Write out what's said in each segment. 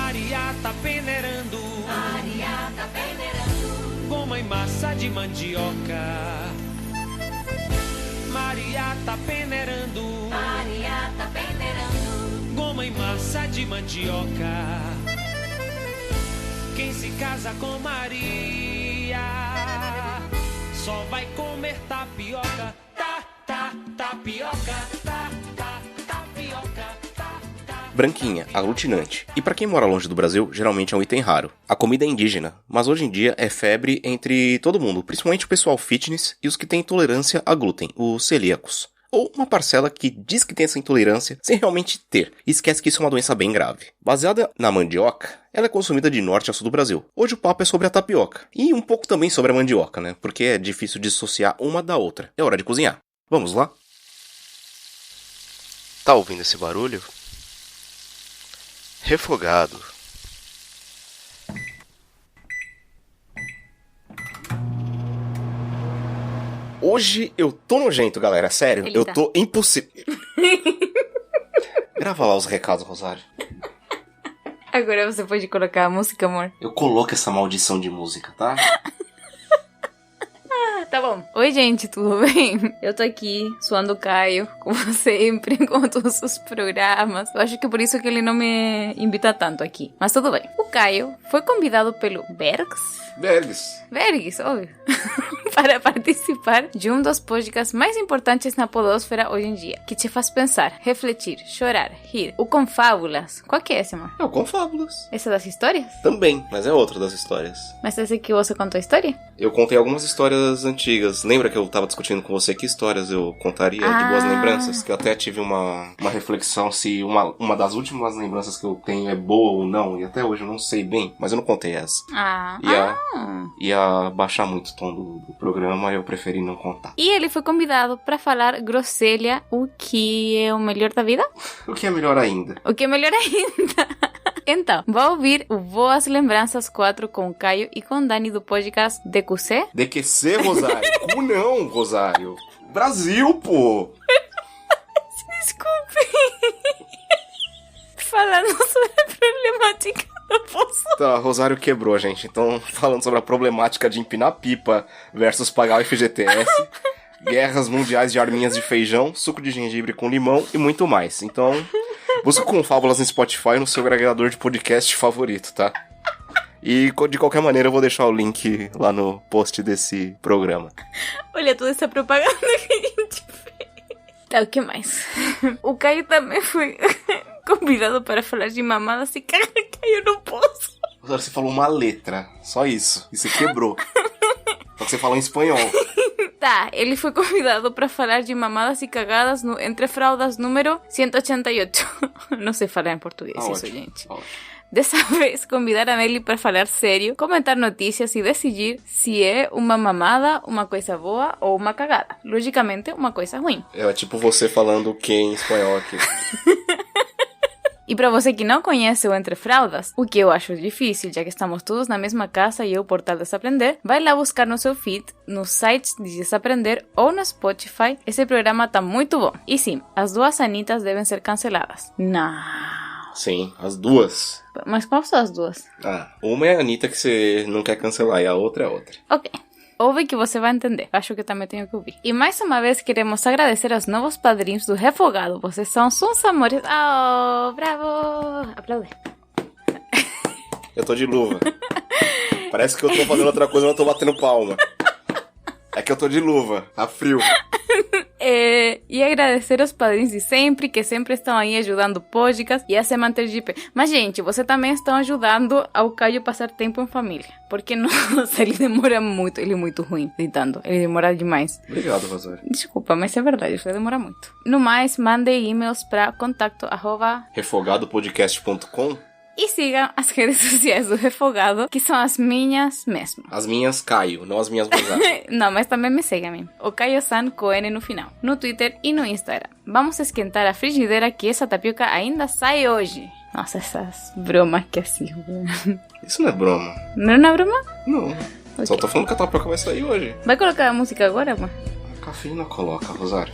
Maria tá peneirando. Maria tá peneirando. Goma e massa de mandioca. Maria tá peneirando. Maria tá peneirando. Goma e massa de mandioca. Quem se casa com Maria só vai comer tapioca. Tapioca. Tapioca. Branquinha, aglutinante. E pra quem mora longe do Brasil, geralmente é um item raro. A comida é indígena, mas hoje em dia é febre entre todo mundo, principalmente o pessoal fitness e os que têm intolerância a glúten, os celíacos. Ou uma parcela que diz que tem essa intolerância sem realmente ter, e esquece que isso é uma doença bem grave. Baseada na mandioca, ela é consumida de norte a sul do Brasil. Hoje o papo é sobre a tapioca, e um pouco também sobre a mandioca, né? Porque é difícil dissociar uma da outra. É hora de cozinhar. Vamos lá? Tá ouvindo esse barulho? Refogado. Hoje eu tô nojento, galera. Sério, eu tô impossível. Grava lá os recados, Rosário. Agora você pode colocar a música, amor. Eu coloco essa maldição de música, tá? Tá bom. Oi, gente, tudo bem? Eu tô aqui, suando o Caio, como sempre, com todos os programas. Eu acho que por isso que ele não me invita tanto aqui. Mas tudo bem. O Caio foi convidado pelo Bergs, óbvio. Para participar de um dos podcasts mais importantes na podosfera hoje em dia, que te faz pensar, refletir, chorar, rir. O Confábulas. Qual que é esse, amor? É o Confábulas. Esse é das histórias? Também, mas é outro das histórias. Mas esse que você contou a história? Eu contei algumas histórias antigas. Lembra que eu tava discutindo com você que histórias eu contaria de boas lembranças? Que eu até tive uma reflexão se uma das últimas lembranças que eu tenho é boa ou não. E até hoje eu não sei bem, mas eu não contei essa. Ia baixar muito o tom do programa, eu preferi não contar. E ele foi convidado para falar groselha, o que é o melhor da vida? O que é melhor ainda? O que é melhor ainda? Então, vou ouvir o Boas Lembranças 4 com o Caio e com o Dani do podcast DQC. DQC, Rosário? Como não, Rosário? Brasil, pô! Desculpe. Falando sobre a problemática do poço. Tá, Rosário quebrou, gente. Então, falando sobre a problemática de empinar pipa versus pagar o FGTS, guerras mundiais de arminhas de feijão, suco de gengibre com limão e muito mais. Então, busca Confábulas no Spotify no seu agregador de podcast favorito, tá? E, de qualquer maneira, eu vou deixar o link lá no post desse programa. Olha toda essa propaganda que a gente fez. Tá, o que mais? O Caio também foi convidado para falar de mamadas e caiu no poço. Você falou uma letra, só isso. E você quebrou. Só que você falou em espanhol. Tá, ele foi convidado para falar de mamadas e cagadas no Entre Fraldas número 188. Não sei falar em português isso, gente. Dessa vez, convidaram ele para falar sério, comentar notícias e decidir se é uma mamada, uma coisa boa ou uma cagada. Logicamente, uma coisa ruim. É tipo você falando o que em espanhol aqui. E para você que não conhece o Entre Fraldas, o que eu acho difícil, já que estamos todos na mesma casa e é o portal Desaprender, vai lá buscar no seu feed, nos sites de Desaprender ou no Spotify. Esse programa tá muito bom. E sim, as duas Anitas devem ser canceladas. Não. Sim, as duas. Mas qual são as duas? Uma é a Anitta que você não quer cancelar e a outra é outra. Ok. Ouve que você vai entender. Acho que também tenho que ouvir. E mais uma vez queremos agradecer aos novos padrinhos do Refogado. Vocês são uns amores. Oh, bravo! Aplaude. Eu tô de luva. Parece que eu tô fazendo outra coisa, mas eu tô batendo palma. É que eu tô de luva. Tá frio. E agradecer aos padrinhos de sempre, que sempre estão aí ajudando o podcast e a se manter de pé. Mas, gente, vocês também estão ajudando ao Caio passar tempo em família. Porque, nossa, ele demora muito. Ele é muito ruim editando. Ele demora demais. Obrigado, Rosário. Desculpa, mas é verdade. Ele demora muito. No mais, mandem e-mails para contato@refogadopodcast.com e sigam as redes sociais do Refogado, que são as minhas mesmo. As minhas Caio, não as minhas Rosário. Não, mas também me sigam a mim. O Caio-san com N no final. No Twitter e no Instagram. Vamos esquentar a frigideira que essa tapioca ainda sai hoje. Nossa, essas bromas que assim. Isso não é broma. Não é uma broma? Não. Okay. Só tô falando que a tapioca vai sair hoje. Vai colocar a música agora, amor? A cafeína coloca, Rosário.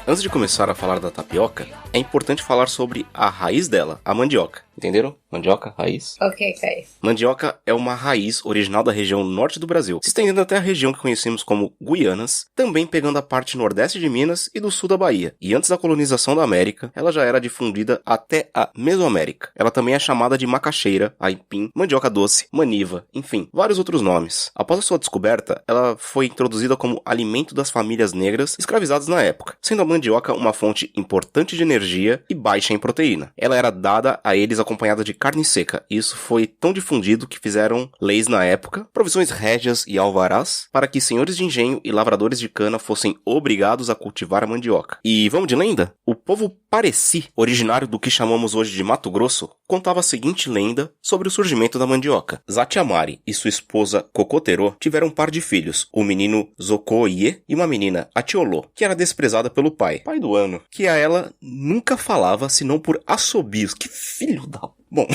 Antes de começar a falar da tapioca, é importante falar sobre a raiz dela, a mandioca. Entenderam? Mandioca, raiz. Ok. Mandioca é uma raiz original da região norte do Brasil, se estendendo até a região que conhecemos como Guianas, também pegando a parte nordeste de Minas e do sul da Bahia. E antes da colonização da América, ela já era difundida até a Mesoamérica. Ela também é chamada de macaxeira, aipim, mandioca doce, maniva, enfim, vários outros nomes. Após a sua descoberta, ela foi introduzida como alimento das famílias negras escravizadas na época, sendo a mandioca uma fonte importante de energia e baixa em proteína. Ela era dada a eles acompanhada de carne seca. Isso foi tão difundido que fizeram leis na época, provisões régias e alvarás, para que senhores de engenho e lavradores de cana fossem obrigados a cultivar a mandioca. E vamos de lenda? O povo Pareci, originário do que chamamos hoje de Mato Grosso, contava a seguinte lenda sobre o surgimento da mandioca. Zatiamari e sua esposa Cocotero tiveram um par de filhos, o menino Zocoie e uma menina Atiolô, que era desprezada pelo pai do ano, que a ela nunca falava senão por assobios. Que filho da... Bom...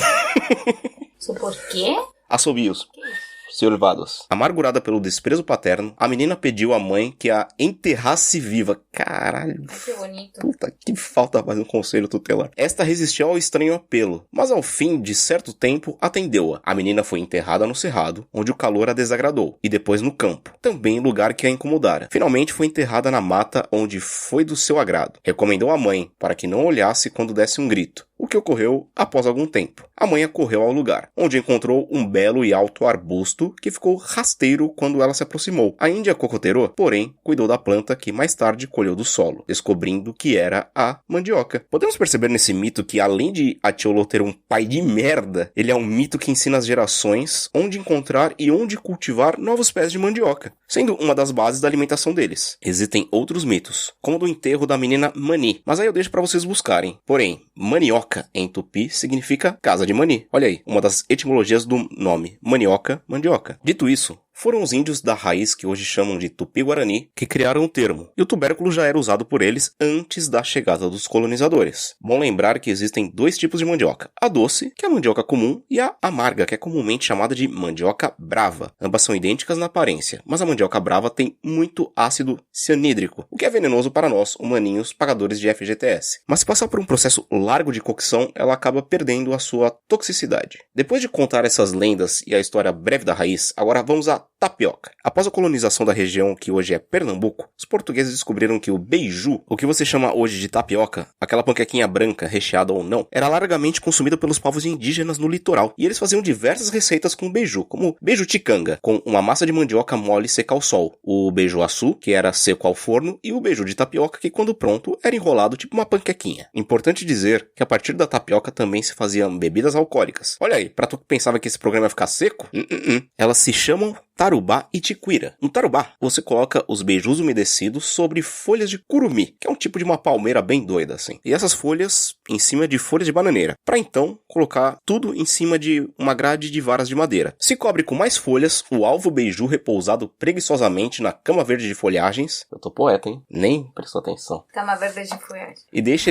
Isso por quê? Assobios. Silvados. Amargurada pelo desprezo paterno, a menina pediu à mãe que a enterrasse viva. Caralho. Que bonito. Puta, que falta fazer um conselho tutelar. Esta resistiu ao estranho apelo, mas ao fim de certo tempo atendeu-a. A menina foi enterrada no cerrado, onde o calor a desagradou, e depois no campo, também lugar que a incomodara. Finalmente foi enterrada na mata, onde foi do seu agrado. Recomendou à mãe para que não olhasse quando desse um grito, o que ocorreu após algum tempo. A mãe correu ao lugar, onde encontrou um belo e alto arbusto que ficou rasteiro quando ela se aproximou. A índia Cocotero, porém, cuidou da planta que mais tarde colheu do solo, descobrindo que era a mandioca. Podemos perceber nesse mito que, além de Atiolô ter um pai de merda, ele é um mito que ensina as gerações onde encontrar e onde cultivar novos pés de mandioca, sendo uma das bases da alimentação deles. Existem outros mitos, como o do enterro da menina Mani, mas aí eu deixo pra vocês buscarem. Porém, manioca em tupi significa casa de Mani. Olha aí, uma das etimologias do nome, manioca, mandioca. Dito isso, foram os índios da raiz que hoje chamam de tupi-guarani que criaram o termo, e o tubérculo já era usado por eles antes da chegada dos colonizadores. Bom lembrar que existem dois tipos de mandioca, a doce, que é a mandioca comum, e a amarga, que é comumente chamada de mandioca brava. Ambas são idênticas na aparência, mas a mandioca brava tem muito ácido cianídrico, o que é venenoso para nós, humaninhos, pagadores de FGTS. Mas se passar por um processo largo de cocção, ela acaba perdendo a sua toxicidade. Depois de contar essas lendas e a história breve da raiz, agora vamos à tapioca. Após a colonização da região que hoje é Pernambuco, os portugueses descobriram que o beiju, o que você chama hoje de tapioca, aquela panquequinha branca, recheada ou não, era largamente consumida pelos povos indígenas no litoral, e eles faziam diversas receitas com beiju, como beiju ticanga, com uma massa de mandioca mole seca ao sol, o beiju-açu, que era seco ao forno, e o beiju de tapioca, que quando pronto era enrolado tipo uma panquequinha. Importante dizer que a partir da tapioca também se faziam bebidas alcoólicas. Olha aí, pra tu que pensava que esse programa ia ficar seco, elas se chamam tarubá e tiquira. No tarubá, você coloca os beijus umedecidos sobre folhas de curumi, que é um tipo de uma palmeira bem doida, assim. E essas folhas em cima de folhas de bananeira, para então colocar tudo em cima de uma grade de varas de madeira. Se cobre com mais folhas, o alvo beiju repousado preguiçosamente na cama verde de folhagens. Eu tô poeta, hein? Nem prestou atenção. Cama verde de folhagem. E deixa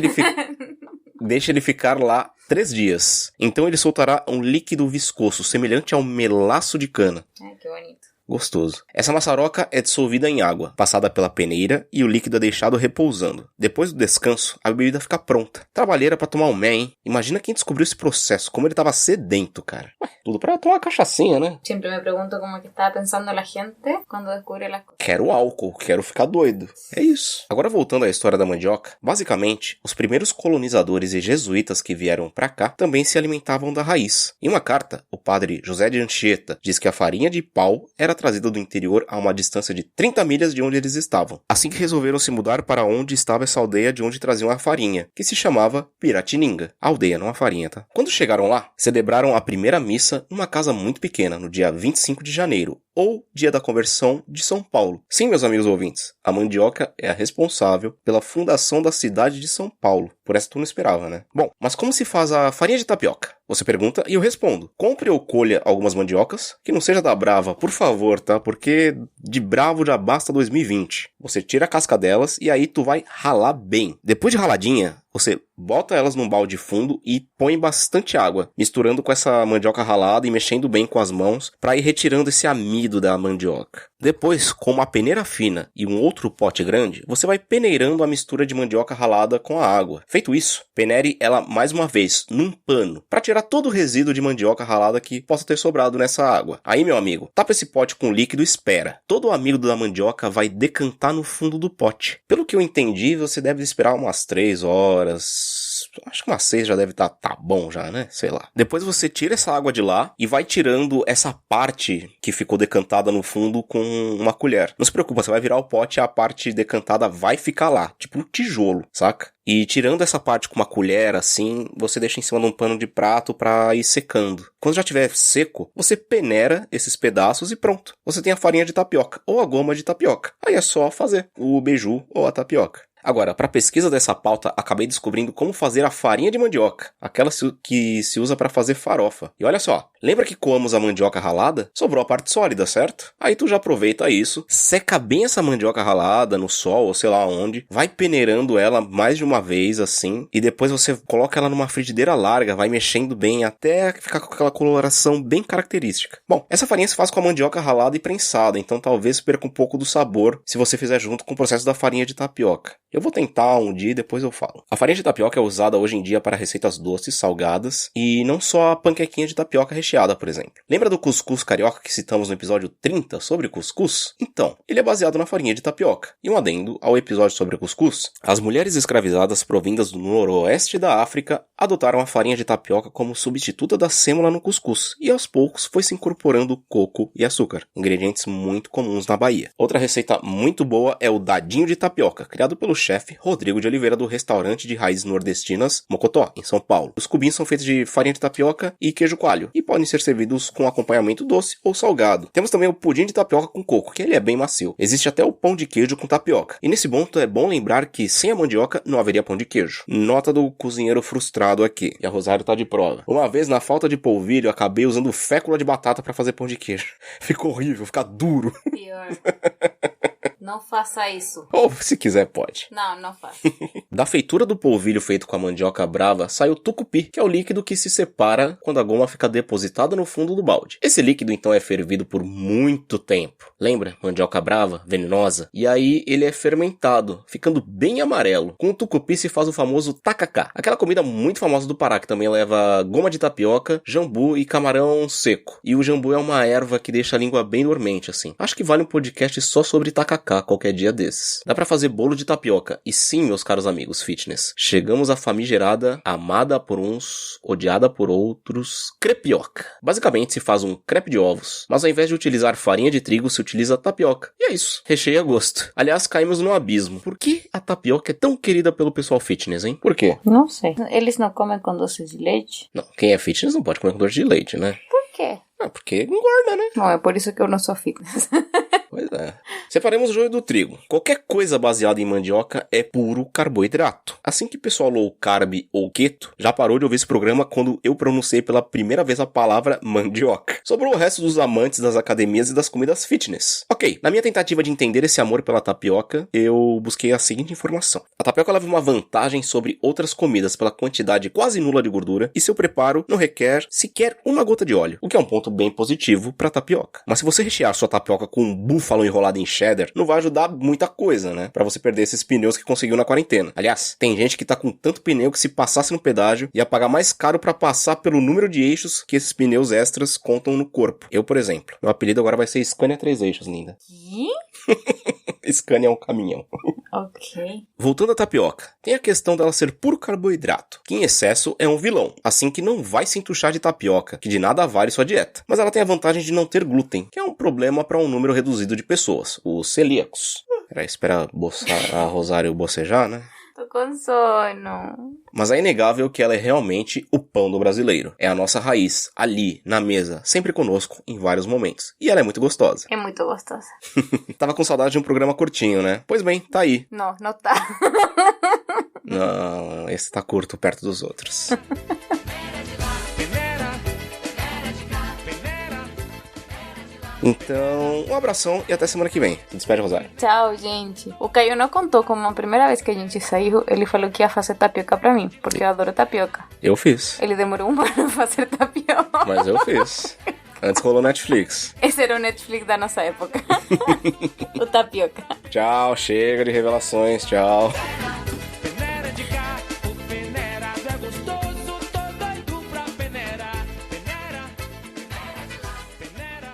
ele ficar lá 3 dias. Então ele soltará um líquido viscoso, semelhante ao melaço de cana. Ai, que bonito. Gostoso. Essa maçaroca é dissolvida em água, passada pela peneira e o líquido é deixado repousando. Depois do descanso, a bebida fica pronta. Trabalheira pra tomar um mé, hein? Imagina quem descobriu esse processo, como ele tava sedento, cara. Ué, tudo pra tomar uma cachaçinha, né? Sempre me pergunto como que estava pensando a gente quando descobriu as coisas. Quero álcool, quero ficar doido. É isso. Agora voltando à história da mandioca, basicamente, os primeiros colonizadores e jesuítas que vieram pra cá também se alimentavam da raiz. Em uma carta, o padre José de Anchieta diz que a farinha de pau era trazida do interior a uma distância de 30 milhas de onde eles estavam. Assim que resolveram se mudar para onde estava essa aldeia de onde traziam a farinha, que se chamava Piratininga. A aldeia, não a farinha, tá? Quando chegaram lá, celebraram a primeira missa numa casa muito pequena, no dia 25 de janeiro, ou dia da conversão de São Paulo. Sim, meus amigos ouvintes, a mandioca é a responsável pela fundação da cidade de São Paulo. Por essa tu não esperava, né? Bom, mas como se faz a farinha de tapioca? Você pergunta e eu respondo. Compre ou colha algumas mandiocas, que não seja da Brava, por favor, tá? Porque de Bravo já basta 2020. Você tira a casca delas e aí tu vai ralar bem. Depois de raladinha, você bota elas num balde fundo e põe bastante água, misturando com essa mandioca ralada e mexendo bem com as mãos para ir retirando esse amido da mandioca. Depois, com uma peneira fina e um outro pote grande, você vai peneirando a mistura de mandioca ralada com a água. Feito isso, peneire ela mais uma vez num pano, para tirar todo o resíduo de mandioca ralada que possa ter sobrado nessa água. Aí, meu amigo, tapa esse pote com líquido e espera. Todo o amido da mandioca vai decantar no fundo do pote. Pelo que eu entendi, você deve esperar umas 3 horas... Acho que umas 6 já deve tá bom já, né? Sei lá. Depois você tira essa água de lá e vai tirando essa parte que ficou decantada no fundo com uma colher. Não se preocupa, você vai virar o pote e a parte decantada vai ficar lá, tipo um tijolo, saca? E tirando essa parte com uma colher assim, você deixa em cima de um pano de prato pra ir secando. Quando já estiver seco, você peneira esses pedaços e pronto. Você tem a farinha de tapioca ou a goma de tapioca. Aí é só fazer o beiju ou a tapioca. Agora, para pesquisa dessa pauta, acabei descobrindo como fazer a farinha de mandioca, aquela que se usa para fazer farofa. E olha só, lembra que coamos a mandioca ralada? Sobrou a parte sólida, certo? Aí tu já aproveita isso, seca bem essa mandioca ralada no sol ou sei lá onde, vai peneirando ela mais de uma vez assim, e depois você coloca ela numa frigideira larga, vai mexendo bem até ficar com aquela coloração bem característica. Bom, essa farinha se faz com a mandioca ralada e prensada, então talvez perca um pouco do sabor se você fizer junto com o processo da farinha de tapioca. Eu vou tentar um dia e depois eu falo. A farinha de tapioca é usada hoje em dia para receitas doces, salgadas e não só a panquequinha de tapioca recheada, por exemplo. Lembra do cuscuz carioca que citamos no episódio 30 sobre cuscuz? Então, ele é baseado na farinha de tapioca. E um adendo ao episódio sobre cuscuz, as mulheres escravizadas provindas do noroeste da África adotaram a farinha de tapioca como substituta da sêmola no cuscuz e aos poucos foi se incorporando coco e açúcar, ingredientes muito comuns na Bahia. Outra receita muito boa é o dadinho de tapioca, criado pelo chefe Rodrigo de Oliveira do restaurante de raízes nordestinas Mocotó, em São Paulo. Os cubinhos são feitos de farinha de tapioca e queijo coalho e podem ser servidos com acompanhamento doce ou salgado. Temos também o pudim de tapioca com coco, que ele é bem macio. Existe até o pão de queijo com tapioca. E nesse ponto é bom lembrar que sem a mandioca não haveria pão de queijo. Nota do cozinheiro frustrado aqui. E a Rosário tá de prova. Uma vez, na falta de polvilho, acabei usando fécula de batata para fazer pão de queijo. Ficou horrível, fica duro. Pior. Não faça isso. Ou se quiser pode. Não faça. Da feitura do polvilho feito com a mandioca brava, sai o tucupi, que é o líquido que se separa quando a goma fica depositada no fundo do balde. Esse líquido então é fervido por muito tempo. Lembra? Mandioca brava, venenosa. E aí ele é fermentado, ficando bem amarelo. Com o tucupi se faz o famoso tacacá, aquela comida muito famosa do Pará, que também leva goma de tapioca, jambu e camarão seco. E o jambu é uma erva que deixa a língua bem dormente, assim. Acho que vale um podcast só sobre tacacá qualquer dia desses. Dá pra fazer bolo de tapioca. E sim, meus caros amigos fitness, chegamos à famigerada, amada por uns, odiada por outros, crepioca. Basicamente se faz um crepe de ovos, mas ao invés de utilizar farinha de trigo, se utiliza tapioca. E é isso, recheio a gosto. Aliás, caímos no abismo. Por que a tapioca é tão querida pelo pessoal fitness, hein? Por quê? Não sei. Eles não comem com doce de leite? Não, quem é fitness não pode comer com doce de leite, né? Por quê? Porque engorda, né? Não, é por isso que eu não sou fitness. Pois é. Separemos o joio do trigo. Qualquer coisa baseada em mandioca é puro carboidrato. Assim que o pessoal low carb ou keto já parou de ouvir esse programa quando eu pronunciei pela primeira vez a palavra mandioca. Sobrou o resto dos amantes das academias e das comidas fitness. Ok, na minha tentativa de entender esse amor pela tapioca, eu busquei a seguinte informação. A tapioca leva uma vantagem sobre outras comidas pela quantidade quase nula de gordura e seu preparo não requer sequer uma gota de óleo, o que é um ponto bem positivo para tapioca. Mas se você rechear sua tapioca com um búfalo enrolado em cheddar, não vai ajudar muita coisa, né? Pra você perder esses pneus que conseguiu na quarentena. Aliás, tem gente que tá com tanto pneu que se passasse no pedágio ia pagar mais caro pra passar pelo número de eixos que esses pneus extras contam no corpo. Eu, por exemplo. Meu apelido agora vai ser Scania 3 eixos, linda. Que? Scania é um caminhão. Ok. Voltando à tapioca, tem a questão dela ser puro carboidrato, que em excesso é um vilão, assim que não vai se entuchar de tapioca, que de nada vale sua dieta. Mas ela tem a vantagem de não ter glúten, que é um problema para um número reduzido de pessoas, os celíacos. Peraí, espera a Rosário bocejar, né? Tô com sono. Mas é inegável que ela é realmente o pão do brasileiro. É a nossa raiz, ali, na mesa, sempre conosco, em vários momentos. E ela é muito gostosa. É muito gostosa. Tava com saudade de um programa curtinho, né? Pois bem, tá aí. Não tá. Não, esse tá curto perto dos outros. Então, um abração e até semana que vem. Se despede, Rosário. Tchau, gente. O Caio não contou como a primeira vez que a gente saiu, ele falou que ia fazer tapioca pra mim, porque eu adoro tapioca. Eu fiz. Ele demorou um ano pra fazer tapioca. Mas eu fiz. Antes rolou Netflix. Esse era o Netflix da nossa época. O Tapioca. Tchau, chega de revelações, tchau. Peneira de cá, o peneirado é gostoso, tô doido pra peneira. Peneira, peneira, peneira.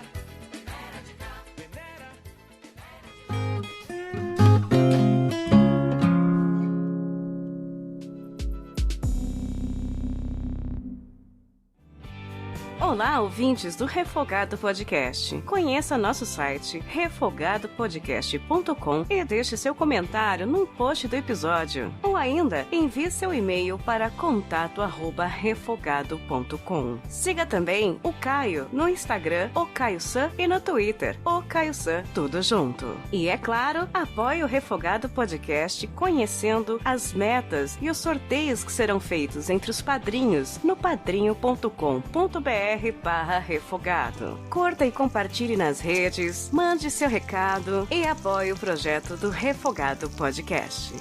Olá, ouvintes do Refogado Podcast. Conheça nosso site refogadopodcast.com e deixe seu comentário no post do episódio. Ou ainda, envie seu e-mail para contato@refogado.com. Siga também o Caio no Instagram, o Caio San, e no Twitter, o Caio San, tudo junto. E é claro, apoie o Refogado Podcast conhecendo as metas e os sorteios que serão feitos entre os padrinhos no padrinho.com.br/refogado. Curta e compartilhe nas redes, mande seu recado e apoie o projeto do Refogado Podcast.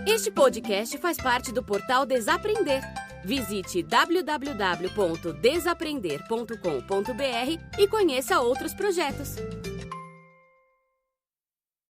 Este podcast faz parte do portal Desaprender. Visite www.desaprender.com.br e conheça outros projetos.